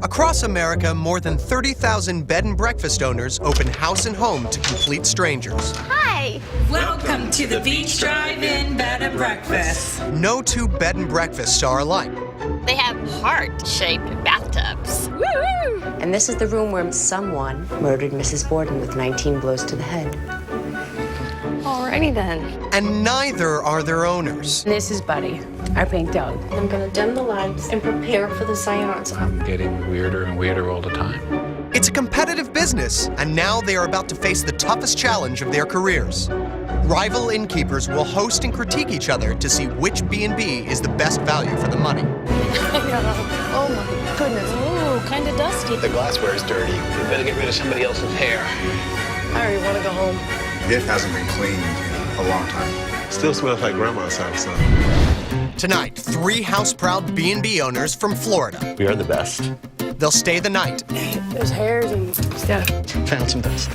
Across America, more than 30,000 bed and breakfast owners open house and home to complete strangers. Hi! Welcome to the Beach Drive-In Bed and Breakfast. No two bed and breakfasts are alike. They have heart-shaped bathtubs. Woo-woo! And this is the room where someone murdered Mrs. Borden with 19 blows to the head. Alrighty then. And neither are their owners. This is Buddy, our pink dog. I'm gonna dim the lights and prepare for the seance. Getting weirder and weirder all the time. It's a competitive business, and now they are about to face the toughest challenge of their careers. Rival innkeepers will host and critique each other to see which B&B is the best value for the money. Oh my goodness. Ooh, kind of dusty. The glassware is dirty. We better get rid of somebody else's hair. I already want to go home. It hasn't been cleaned in a long time. Still smells like grandma's house, huh? Tonight, 3 house-proud B&B owners from Florida. We are the best. They'll stay the night. There's hairs and stuff. Found some dust.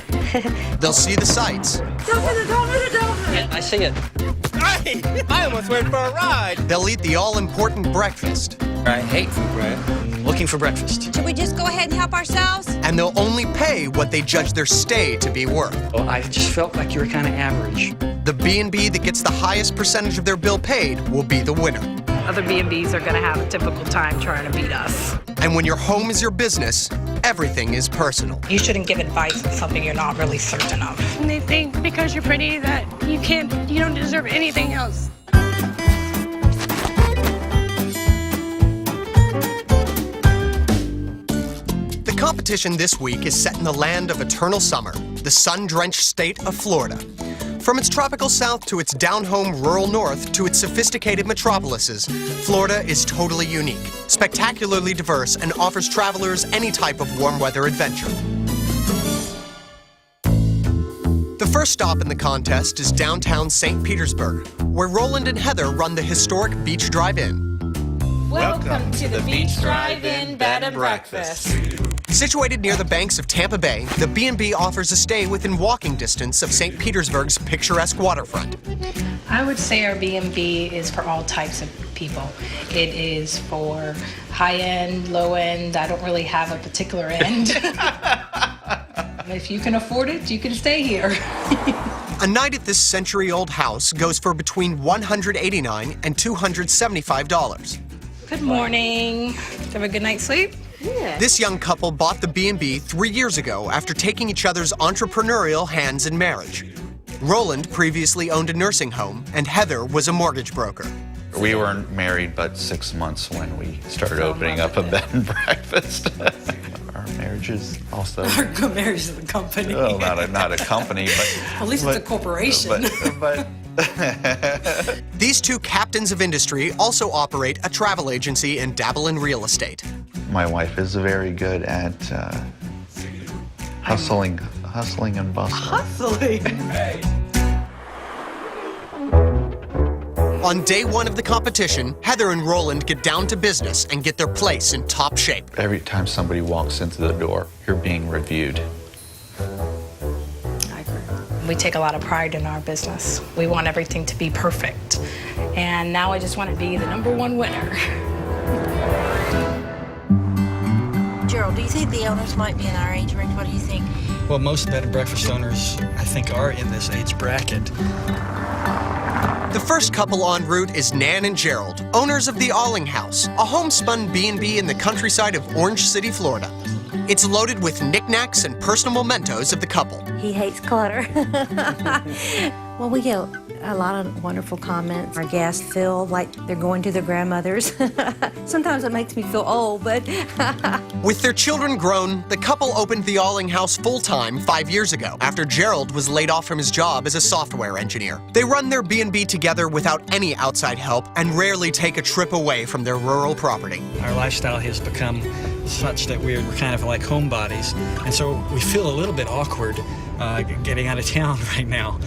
They'll see the sights. Yeah, I see it. Hey, I almost went for a ride. They'll eat the all-important breakfast. I hate food, Brad. I'm looking for breakfast. Should we just go ahead and help ourselves? And they'll only pay what they judge their stay to be worth. Well, I just felt like you were kind of average. The B&B that gets the highest percentage of their bill paid will be the winner. Other B&Bs are going to have a typical time trying to beat us. And when your home is your business, everything is personal. You shouldn't give advice on something you're not really certain of. And they think because you're pretty that you don't deserve anything else. The competition this week is set in the land of eternal summer, the sun-drenched state of Florida. From its tropical south to its down-home rural north to its sophisticated metropolises, Florida is totally unique, spectacularly diverse, and offers travelers any type of warm weather adventure. The first stop in the contest is downtown St. Petersburg, where Roland and Heather run the historic Beach Drive-In. Welcome to the Beach Drive-In Bed and Breakfast. Situated near the banks of Tampa Bay, the B&B offers a stay within walking distance of St. Petersburg's picturesque waterfront. I would say our B&B is for all types of people. It is for high-end, low-end. I don't really have a particular end. If you can afford it, you can stay here. A night at this century-old house goes for between $189 and $275. Good morning. Have a good night's sleep? Yeah. This young couple bought the B&B 3 years ago after taking each other's entrepreneurial hands in marriage. Roland previously owned a nursing home, and Heather was a mortgage broker. We weren't married but 6 months when we started opening up a bed and breakfast. Our marriage is also... Our marriage is a company. Well, not a company, but... At least it's a corporation. But These 2 captains of industry also operate a travel agency and dabble in real estate. my wife is very good at hustling and bustling. On day 1 of the competition, Heather and Roland get down to business and get their place in top shape. Every time somebody walks into the door, you're being reviewed. I agree. We take a lot of pride in our business. We want everything to be perfect. And now I just want to be the #1 winner. Gerald, do you think the owners might be in our age range? What do you think? Well, most bed and breakfast owners, I think, are in this age bracket. The first couple en route is Nan and Gerald, owners of the Alling House, a homespun B&B in the countryside of Orange City, Florida. It's loaded with knickknacks and personal mementos of the couple. He hates clutter. Well, we get a lot of wonderful comments. Our guests feel like they're going to their grandmothers. Sometimes it makes me feel old, but... With their children grown, the couple opened the Alling House full-time 5 years ago, after Gerald was laid off from his job as a software engineer. They run their B&B together without any outside help and rarely take a trip away from their rural property. Our lifestyle has become such that we're kind of like homebodies, and so we feel a little bit awkward getting out of town right now.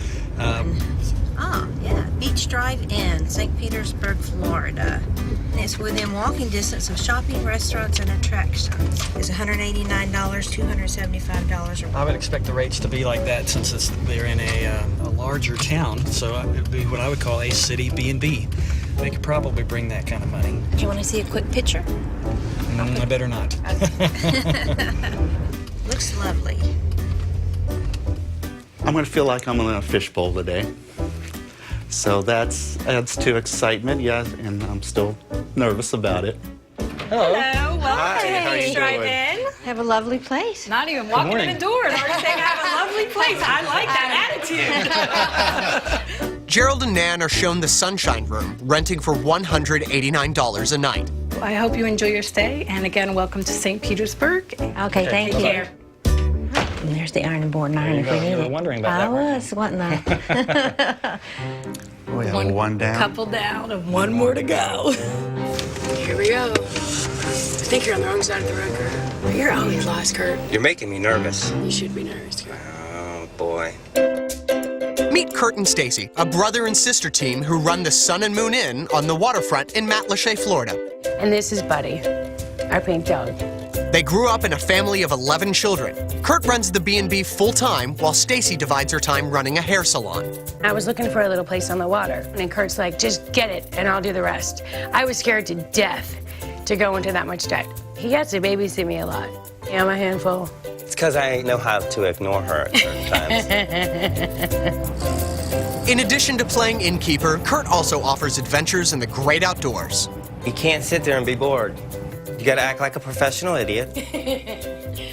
Yeah, Beach Drive-In, St. Petersburg, Florida. It's within walking distance of shopping, restaurants, and attractions. It's $189, $275. I would expect the rates to be like that since they're in a larger town, so it would be what I would call a city B&B. they could probably bring that kind of money. Do you want to see a quick picture? I better not. Looks lovely. I'm going to feel like I'm in a fishbowl today. So that adds to excitement, yeah, and I'm still nervous about it. Hello, welcome. Hi, how are you doing? Have a lovely place. Not even walking in the door and already saying I have a lovely place. I like that attitude. Gerald and Nan are shown the Sunshine Room, renting for $189 a night. I hope you enjoy your stay, and again, welcome to St. Petersburg. Okay, thank you. Take care. And there's the ironing board and iron if we need You were it. wondering about I that, weren't was, wasn't I? We have one down. Couple down and one more to go. Here we go. I think you're on the wrong side of the road, Kurt. You're always lost, Kurt. You're making me nervous. You should be nervous, Kurt. Oh, boy. Meet Kurt and Stacy, a brother and sister team who run the Sun and Moon Inn on the waterfront in Matlacha, Florida. And this is Buddy, our pink dog. They grew up in a family of 11 children. Kurt runs the B&B full-time, while Stacy divides her time running a hair salon. I was looking for a little place on the water, and Kurt's like, just get it, and I'll do the rest. I was scared to death to go into that much debt. He has to babysit me a lot. Yeah, I'm a handful. It's because I know how to ignore her at certain times. In addition to playing innkeeper, Kurt also offers adventures in the great outdoors. You can't sit there and be bored. You gotta act like a professional idiot.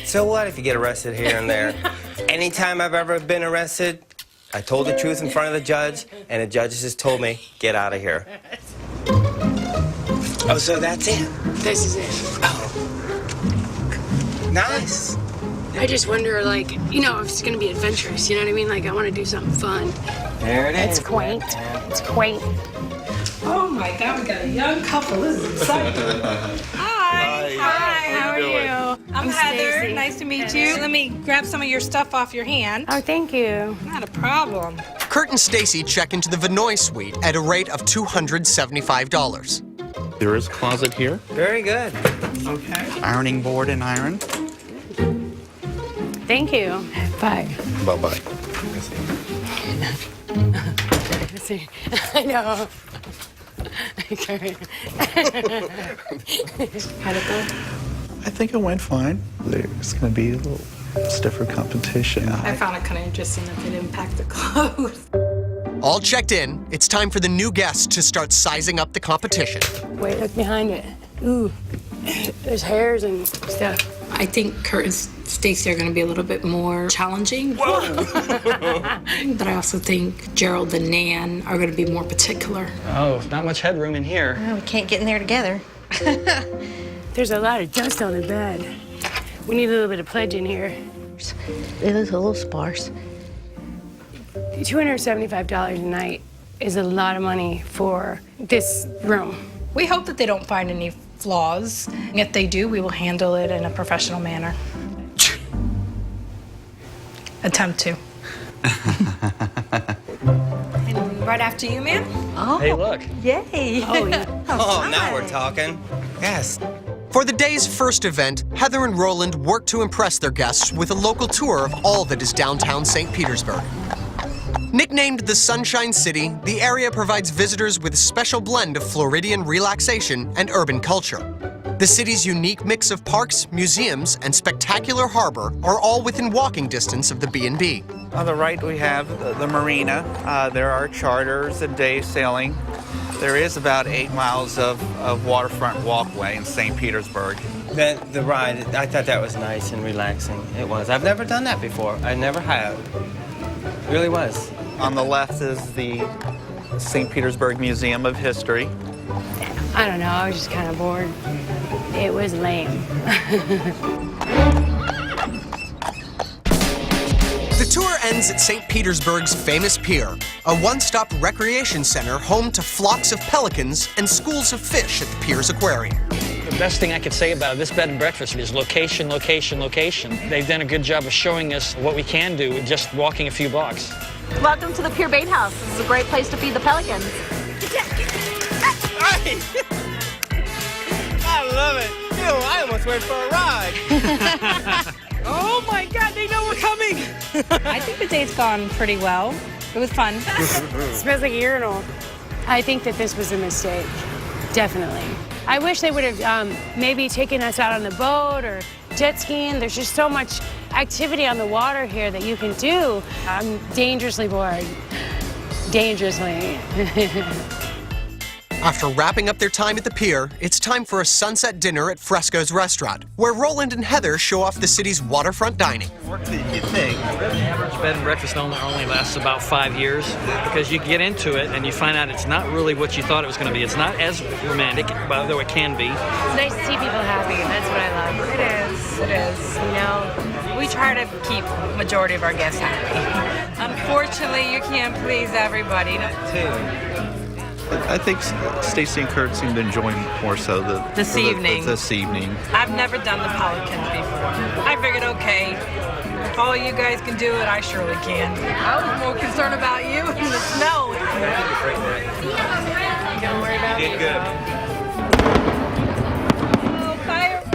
So what if you get arrested here and there? Anytime I've ever been arrested, I told the truth in front of the judge, and the judge just told me, get out of here. Oh, so that's it? This is it. Oh. Nice. I just wonder, like, you know, if it's gonna be adventurous, you know what I mean? Like, I want to do something fun. There it is. It's quaint. It's quaint. Oh my God, we got a young couple. This is exciting. Hi, how are you? I'm Heather. Stacy. Nice to meet you. Let me grab some of your stuff off your hand. Oh, thank you. Not a problem. Kurt and Stacy check into the Vinoy Suite at a rate of $275. There is a closet here. Very good. Okay. Ironing board and iron. Thank you. Bye. Bye-bye. Let's see. I know. Okay. How'd it go? I think it went fine. There's going to be a little stiffer competition. I found it kind of interesting that they didn't pack the clothes. All checked in, it's time for the new guests to start sizing up the competition. Wait, look behind it. Ooh, there's hairs and stuff. I think Kurt and Stacy are going to be a little bit more challenging. Whoa! But I also think Gerald and Nan are going to be more particular. Oh, not much headroom in here. Well, we can't get in there together. There's a lot of dust on the bed. We need a little bit of pledge in here. It is a little sparse. $275 a night is a lot of money for this room. We hope that they don't find any flaws. And if they do, we will handle it in a professional manner. Attempt to. And right after you, ma'am. Oh, Hey, look. yay. Oh, yeah. Oh, now we're talking. Yes. For the day's first event, Heather and Roland worked to impress their guests with a local tour of all that is downtown St. Petersburg. Nicknamed the Sunshine City, the area provides visitors with a special blend of Floridian relaxation and urban culture. The city's unique mix of parks, museums, and spectacular harbor are all within walking distance of the B&B. On the right, we have the marina. There are charters and day sailing. There is about 8 miles of waterfront walkway in St. Petersburg. The ride, I thought that was nice and relaxing. It was. I've never done that before. I never have. It really was. On the left is the St. Petersburg Museum of History. I don't know, I was just kind of bored. It was lame. The tour ends at St. Petersburg's famous pier, a one-stop recreation center home to flocks of pelicans and schools of fish at the pier's aquarium. The best thing I could say about this bed and breakfast is location, location, location. They've done a good job of showing us what we can do with just walking a few blocks. Welcome to the Pier Bait House. This is a great place to feed the pelicans. I love it. Ew, I almost went for a ride. Oh my God, they know we're coming. I think the day's gone pretty well. It was fun. Smells like urinal. I think that this was a mistake, definitely. I wish they would have maybe taken us out on the boat or jet skiing. There's just so much activity on the water here that you can do. I'm dangerously bored. Dangerously. After wrapping up their time at the pier, it's time for a sunset dinner at Fresco's Restaurant, where Roland and Heather show off the city's waterfront dining. What do you think? The average bed and breakfast only lasts about 5 years because you get into it and you find out it's not really what you thought it was going to be. It's not as romantic, although it can be. It's nice to see people happy, and that's what I love. It is. You know, we try to keep majority of our guests happy. Unfortunately, you can't please everybody. I think Stacy and Kurt seem to enjoy more so this evening. I've never done the Pelicans before. I figured, okay, if all you guys can do it, I surely can. I was more concerned about you and the snow. Don't worry about me. Did good. Oh, fireworks!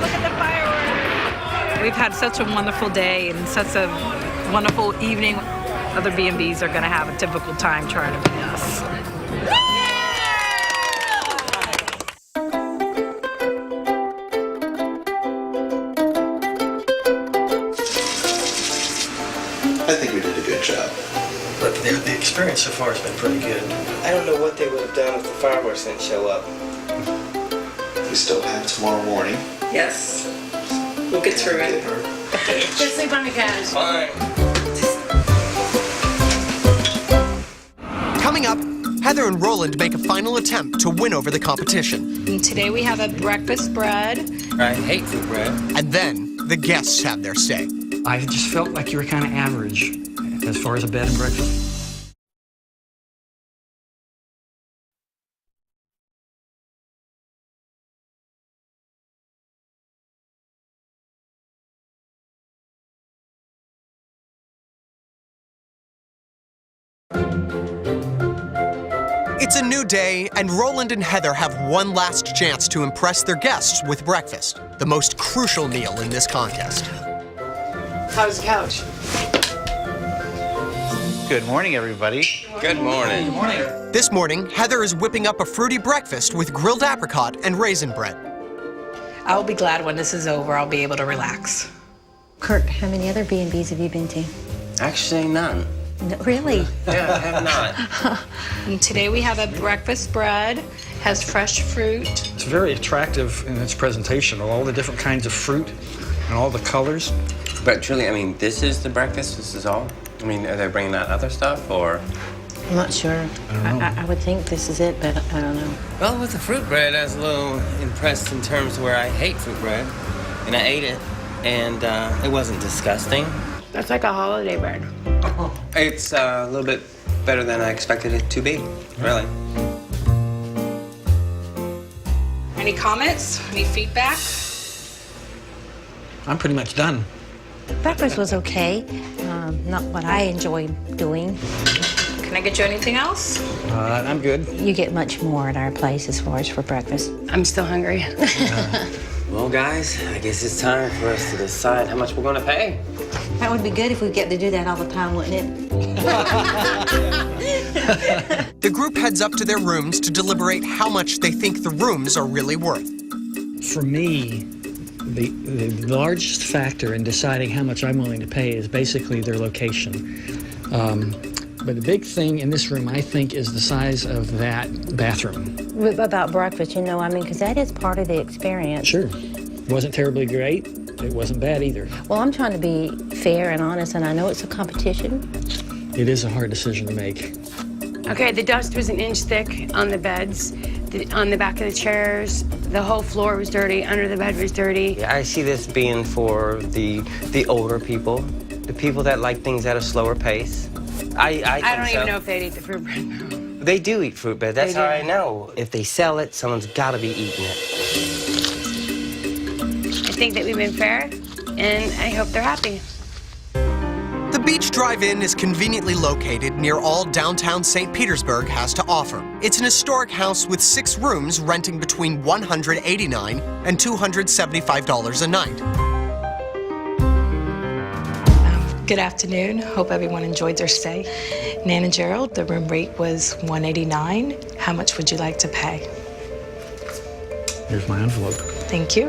Look at the fireworks! We've had such a wonderful day and such a wonderful evening. Other B&Bs are going to have a difficult time trying to beat us. I think we did a good job. But the experience so far has been pretty good. I don't know what they would have done if the fireworks didn't show up. We still have tomorrow morning. Yes. We'll get through it. Just sleep on the couch. Fine. Coming up, Heather and Roland make a final attempt to win over the competition. And today we have a breakfast bread. I hate fruit bread. And then the guests have their say. I just felt like you were kind of average as far as a bed and breakfast. It's a new day, and Roland and Heather have one last chance to impress their guests with breakfast, the most crucial meal in this contest. How's the couch? Good morning, everybody. Good morning. This morning, Heather is whipping up a fruity breakfast with grilled apricot and raisin bread. I'll be glad when this is over, I'll be able to relax. Kurt, how many other B&Bs have you been to? Actually, none. No, really? Yeah, I have not. And today we have a breakfast bread, has fresh fruit. It's very attractive in its presentation, all the different kinds of fruit and all the colors. But truly, I mean, this is the breakfast? This is all? I mean, are they bringing out other stuff, or? I'm not sure. I would think this is it, but I don't know. Well, with the fruit bread, I was a little impressed in terms where I hate fruit bread, and I ate it, and it wasn't disgusting. That's like a holiday bread. It's a little bit better than I expected it to be, really. Any comments? Any feedback? I'm pretty much done. Breakfast was okay. Not what I enjoy doing. Can I get you anything else? I'm good. You get much more at our place as far as for breakfast. I'm still hungry. Well, guys, I guess it's time for us to decide how much we're going to pay. That would be good if we get to do that all the time, wouldn't it? The group heads up to their rooms to deliberate how much they think the rooms are really worth. For me, the largest factor in deciding how much I'm willing to pay is basically their location. But the big thing in this room, I think, is the size of that bathroom. About breakfast, you know, I mean, because that is part of the experience. Sure. Wasn't terribly great. It wasn't bad either. Well, I'm trying to be fair and honest, and I know it's a competition. It is a hard decision to make. Okay, the dust was an inch thick on the beds, on the back of the chairs. The whole floor was dirty, under the bed was dirty. Yeah, I see this being for the older people, the people that like things at a slower pace. I don't even know if they'd eat the fruit bread now. They do eat fruit bread. That's They how do. I know. If they sell it, someone's got to be eating it. I think that we've been fair, and I hope they're happy. The Beach Drive-In is conveniently located near all downtown St. Petersburg has to offer. It's an historic house with 6 rooms renting between $189 and $275 a night. Good afternoon. Hope everyone enjoyed their stay. Nan and Gerald, the room rate was $189. How much would you like to pay? Here's my envelope. Thank you.